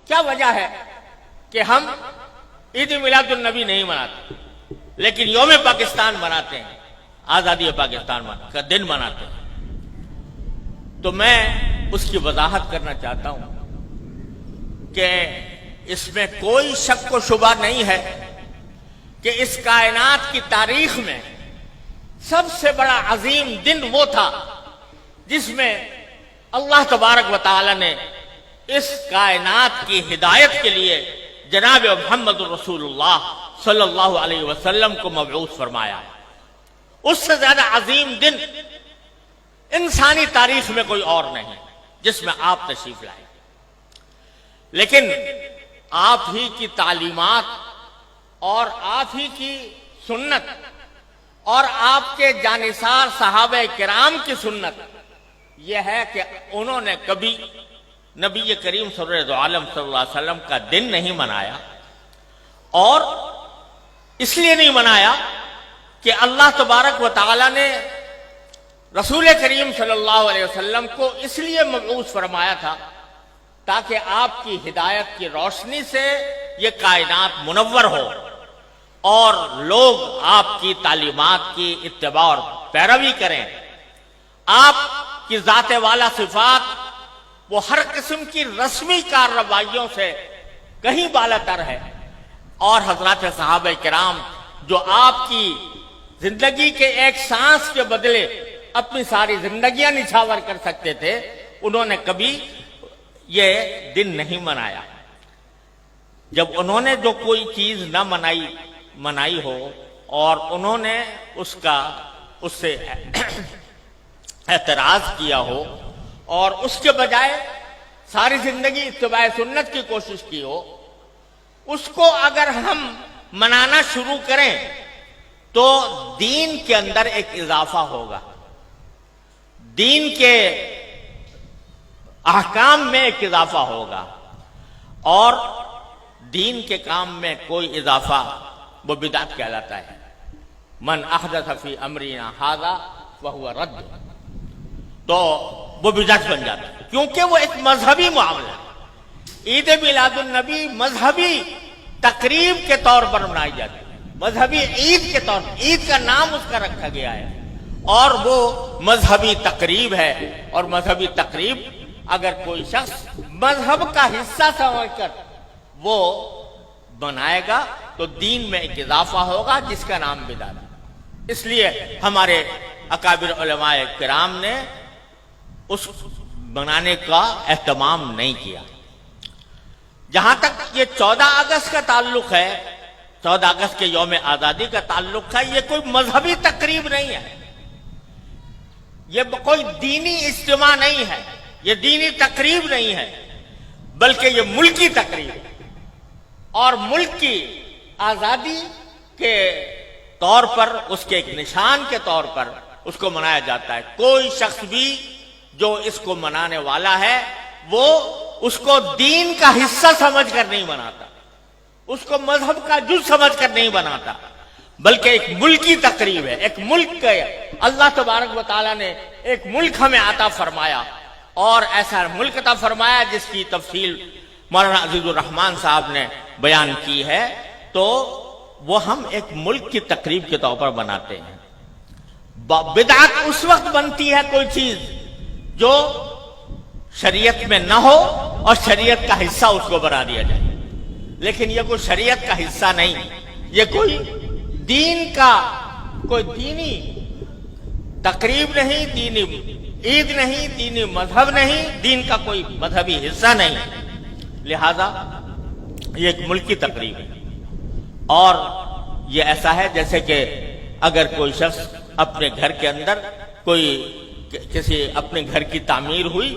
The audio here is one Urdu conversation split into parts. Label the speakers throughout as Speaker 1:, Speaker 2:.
Speaker 1: کیا وجہ ہے کہ ہم عید میلاد النبی نہیں مناتے لیکن یوم پاکستان مناتے ہیں، آزادی پاکستان کا دن مناتے ہیں؟ تو میں اس کی وضاحت کرنا چاہتا ہوں کہ اس میں کوئی شک و شبہ نہیں ہے کہ اس کائنات کی تاریخ میں سب سے بڑا عظیم دن وہ تھا جس میں اللہ تبارک و تعالی نے اس کائنات کی ہدایت کے لیے جناب محمد رسول اللہ صلی اللہ علیہ وسلم کو مبعوث فرمایا۔ اس سے زیادہ عظیم دن انسانی تاریخ میں کوئی اور نہیں جس میں آپ تشریف لائے، لیکن آپ ہی کی تعلیمات اور آپ ہی کی سنت اور آپ کے جانثار صحابہ کرام کی سنت یہ ہے کہ انہوں نے کبھی نبی کریم سرور عالم صلی اللہ علیہ وسلم کا دن نہیں منایا، اور اس لیے نہیں منایا کہ اللہ تبارک و تعالی نے رسول کریم صلی اللہ علیہ وسلم کو اس لیے مبعوث فرمایا تھا تاکہ آپ کی ہدایت کی روشنی سے یہ کائنات منور ہو اور لوگ آپ کی تعلیمات کی اتباع اور پیروی کریں۔ آپ کی ذات والا صفات وہ ہر قسم کی رسمی کارروائیوں سے کہیں بالاتر ہے، اور حضرات صحابہ کرام جو آپ کی زندگی کے ایک سانس کے بدلے اپنی ساری زندگیاں نچھاور کر سکتے تھے، انہوں نے کبھی یہ دن نہیں منایا۔ جب انہوں نے جو کوئی چیز نہ منائی ہو اور انہوں نے اس سے اعتراض کیا ہو اور اس کے بجائے ساری زندگی اتباع سنت کی کوشش کی ہو، اس کو اگر ہم منانا شروع کریں تو دین کے اندر ایک اضافہ ہوگا، دین کے احکام میں ایک اضافہ ہوگا، اور دین کے کام میں کوئی اضافہ وہ بدعت کہلاتا ہے۔ من احدث فی امرنا ھذا فہو رد، تو وہ بدعت بن جاتا ہے کیونکہ وہ ایک مذہبی معاملہ ہے۔ عید میلاد النبی مذہبی تقریب کے طور پر منائی جاتی ہے، مذہبی عید کے طور پر، عید کا نام اس کا رکھا گیا ہے، اور وہ مذہبی تقریب ہے، اور مذہبی تقریب اگر کوئی شخص مذہب کا حصہ سمجھ کر وہ بنائے گا تو دین میں ایک اضافہ ہوگا جس کا نام بدعت ہے۔ اس لیے ہمارے اکابر علماء کرام نے اس بنانے کا اہتمام نہیں کیا۔ جہاں تک یہ 14 اگست کا تعلق ہے، 14 اگست کے یوم آزادی کا تعلق ہے، یہ کوئی مذہبی تقریب نہیں ہے، یہ کوئی دینی اجتماع نہیں ہے، یہ دینی تقریب نہیں ہے، بلکہ یہ ملکی تقریب ہے، اور ملک کی آزادی کے طور پر، اس کے ایک نشان کے طور پر اس کو منایا جاتا ہے۔ کوئی شخص بھی جو اس کو منانے والا ہے وہ اس کو دین کا حصہ سمجھ کر نہیں مناتا، اس کو مذہب کا جز سمجھ کر نہیں بناتا، بلکہ ایک ملکی تقریب ہے، ایک ملک کا اللہ تبارک و تعالیٰ نے ایک ملک ہمیں عطا فرمایا، اور ایسا ملک عطا فرمایا جس کی تفصیل مولانا عزیز الرحمان صاحب نے بیان کی ہے، تو وہ ہم ایک ملک کی تقریب کے طور پر بناتے ہیں۔ بدعت اس وقت بنتی ہے کوئی چیز جو شریعت میں نہ ہو اور شریعت کا حصہ اس کو بنا دیا جائے، لیکن یہ کوئی شریعت کا حصہ نہیں، یہ کوئی دین کا کوئی دینی تقریب نہیں، دینی عید نہیں، دینی مذہب نہیں، دین کا کوئی مذہبی حصہ نہیں، لہذا یہ ایک ملکی تقریب ہے۔ اور یہ ایسا ہے جیسے کہ اگر کوئی شخص اپنے گھر کے اندر کسی اپنے گھر کی تعمیر ہوئی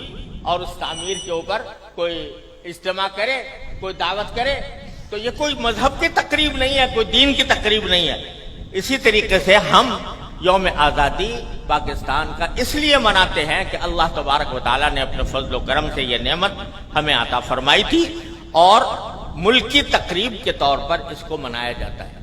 Speaker 1: اور اس تعمیر کے اوپر کوئی اجتماع کرے، کوئی دعوت کرے، تو یہ کوئی مذہب کی تقریب نہیں ہے، کوئی دین کی تقریب نہیں ہے۔ اسی طریقے سے ہم یوم آزادی پاکستان کا اس لیے مناتے ہیں کہ اللہ تبارک و تعالیٰ نے اپنے فضل و کرم سے یہ نعمت ہمیں عطا فرمائی تھی، اور ملکی تقریب کے طور پر اس کو منایا جاتا ہے۔